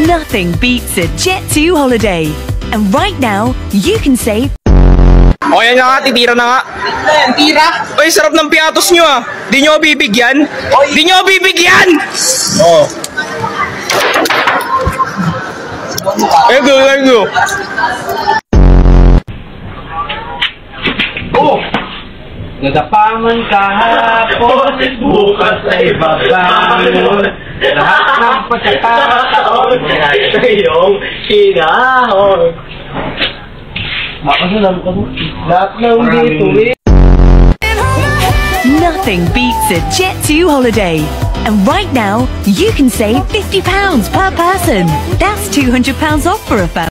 Nothing beats a Jet2 holiday. And right now, you can save... O yan na nga, titira na nga. Tira? Uy, sarap ng piatos nyo ah. Di nyo bibigyan? Di nyo bibigyan! Oo. Thank you. Oh! Nadapaman kahapon, bukas ay babangon. Lahat ng pagkakataon sa iyong hinahon. Lahat ng dito eh. Nothing beats a Jet2 holiday. And right now, you can save £50 per person. That's £200 off for a family.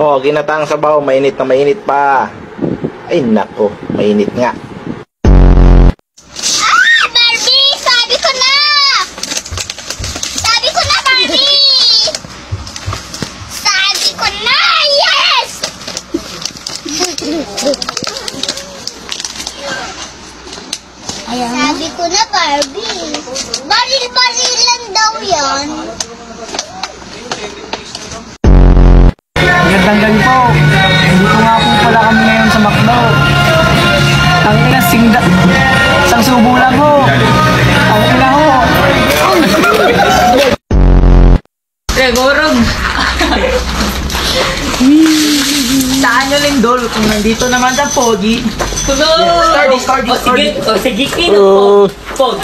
Oh, ginatang sabaw, mainit na mainit pa. Ay nako, mainit nga. Barbie! Sabi ko na! Sabi ko na, Barbie! Sabi ko na! Yes! Sabi ko na, Barbie. Baril-baril lang daw yan. Magandang gabi po. Dito nga po pala kami ngayon sa Macdo. Ang ina, isang subo lang ho. Ang ina ho. Gorog! Saan nyo lindol kung nandito naman sa Pogi? Sige, Kino. Pogi.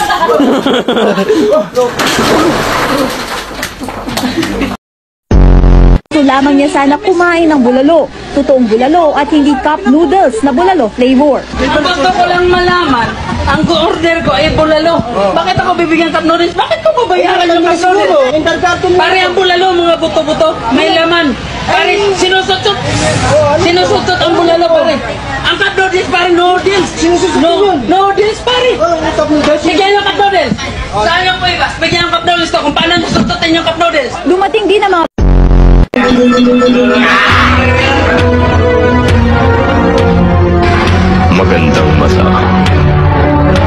Gusto lamang niya sana kumain ng bulalo, totoong bulalo at hindi cup noodles na bulalo flavor. Ang gusto ko lang malaman, ang order ko ay bulalo. Bakit ako bibigyan cup noodles? Bakit ko babayaran yung cup noodles? Pare ang bulalo, mga buto-buto, may laman. Pare, sinusutot ang bulalo, pare. Ang cup noodles, pare, noodles. Noodles, pare. Bigyan yung cup noodles. Sayang po iba, bigyan yung cup noodles to kung paano nasusutotin yung cup noodles. Dumating din ang mga magandang mata.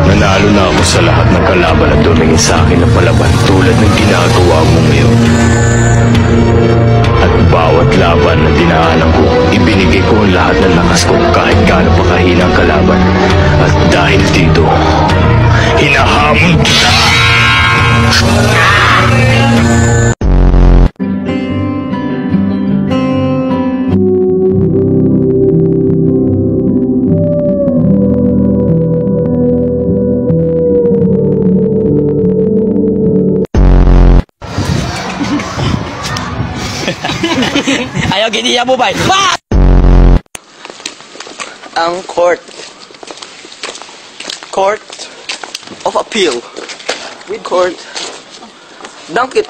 Nanalo na ako sa lahat ng kalaban na dumingin sa akin na palaban tulad ng ginagawa mo ngayon. At bawat laban na dinaanan ko, ibinigay ko ang lahat ng lakas ko kahit gaano pa kahina ang kalaban. At dahil dito, hinahamon kita! Ayaw giniya mo ba? Ang Court of Appeal. Court. Dunk it,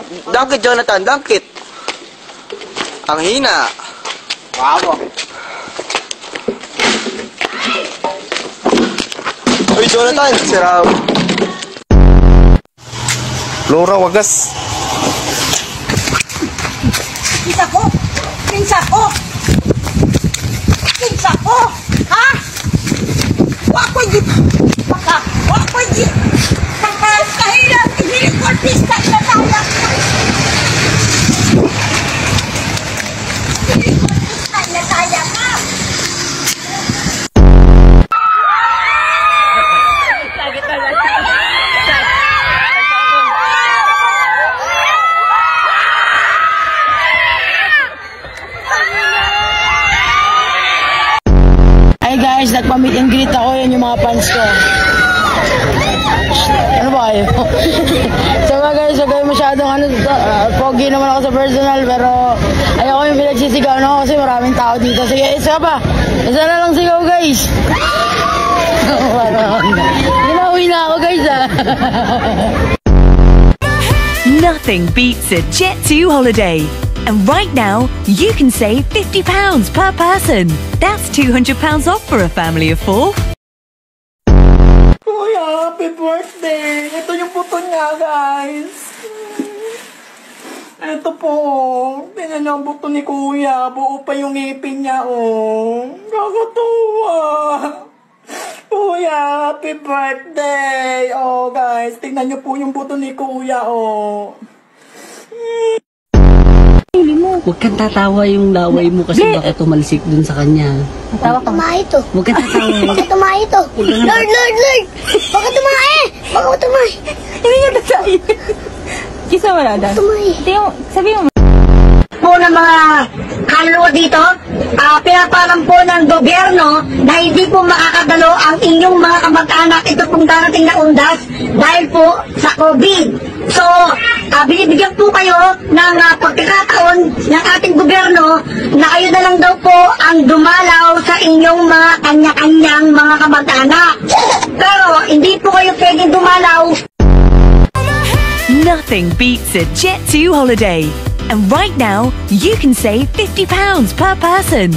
Jonathan, dunk it. Ang hina. Wow. Uy, Jonathan, siraw. Laura, wagas. Pinsa ko! Ha? Wakoy di! Wakoy di! Kahirap! Ibilig ko artista na tayo! Ibilig ko artista na tayo ka! Hey guys, nagpa-meet and greet ako, yan yung mga fans ko. Ano ba kayo? So mga guys, huwag kayo masyadong pogi naman ako sa personal, pero ayoko yung pinagsisigaw na kasi maraming tao dito. Sige, isa pa. Isa na lang sigaw guys. Ginawi na ako guys Nothing beats a Jet2 holiday. And right now, you can save £50 per person. That's £200 off for a family of 4. Kuya, happy birthday! Ito yung puto niya, guys. Ito po, tingnan niyo ang buto ni Kuya. Buo pa yung ngipin niya, oh. Kakatuwa. Kuya, happy birthday. Oh, guys, tingnan niyo po yung buto ni Kuya, oh. Huwag kang tatawa yung laway mo kasi baka tumalsik dun sa kanya. Tumae to. Huwag kang tatawa. Baka tumae to. Lord, Lord, Lord. Baka tumae. Baka tumae. Hindi niya tasayo. Kisa wala dad. Tumae. Sabi mo. Po ng mga kaluluwa dito, pinaparam po ng gobyerno na hindi po makakadalo ang inyong mga kamag-anak ito pong darating na undas dahil po sa COVID. So, binibigyan po kayo ng pagkakataon ng ating gobyerno na kayo na lang daw po ang dumalaw sa inyong mga kanya-kanyang mga kamag-anak. Pero hindi po kayo pwedeng dumalaw. Nothing beats a Jet2 holiday. And right now, you can save £50 per person.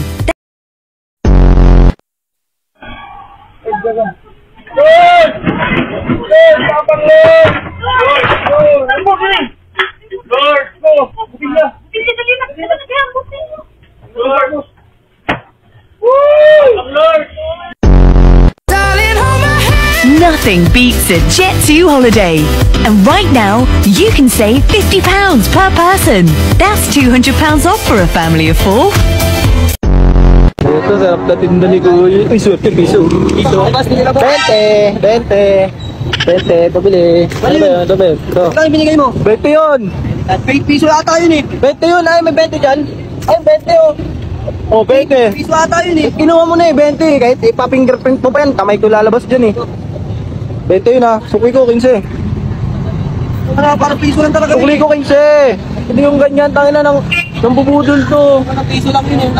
Nothing beats a Jet2 holiday. And right now, you can save £50 per person. That's £200 off for a family of 4. Ito, sarap na tinda ni Kuya. Ay, swerte, piso. Piso. 20, 20, pabili. Ano ba yun? Ito ba yun? Ito. Ito binigay mo? 20 yun. 20 piso ata yun eh. 20 yun, ay may 20 dyan. Ay, 20 oh. Oh, 20. Piso ata yun eh. Kinuha mo na eh, 20. Kahit ipa-fingerprint mo pa yan, kamay ko lalabas dyan eh. 20 yun ah, sukli ko 15. Parang piso lang talaga. Sukli ko 15. Hindi yung ganyan, tangina ng bubudol to. Parang piso lang yun eh.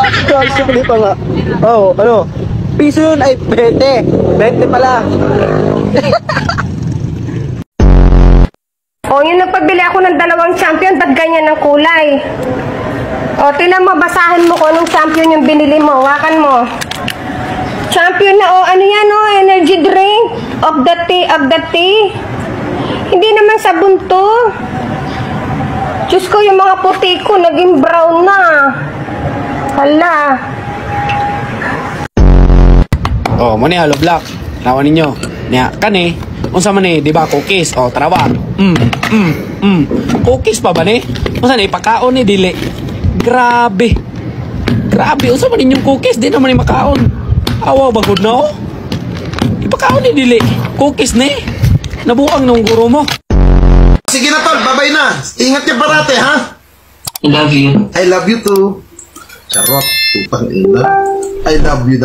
Sukli pa nga. Oo, ano? Piso yun ay 20. 20 pala. Yun nagpabili ako ng 2 champion, ba't ganyan ang kulay? Tinan mo, basahin mo kung anong champion yung binili mo. Wakan mo. Champion na, ano yan, energy drink of the tea. Hindi naman sabon to. Diyos ko, yung mga puti ko, naging brown na. Hala. Muna halo black. Nawan ninyo. Nya, kani, unsa man di ba, cookies. Tarawa. Cookies pa ba ni? Unsa ni, pakaon ni, dili. Grabe, unsa man ninyong cookies, di naman ni makaon. Awa, bagod na ipakaon ni dili. Cookies ni. Nabuang nung guro mo. Sige na tol, babay na. Ingat niya parate, ha? I love you. I love you too. Charot, upang ina. I love you na.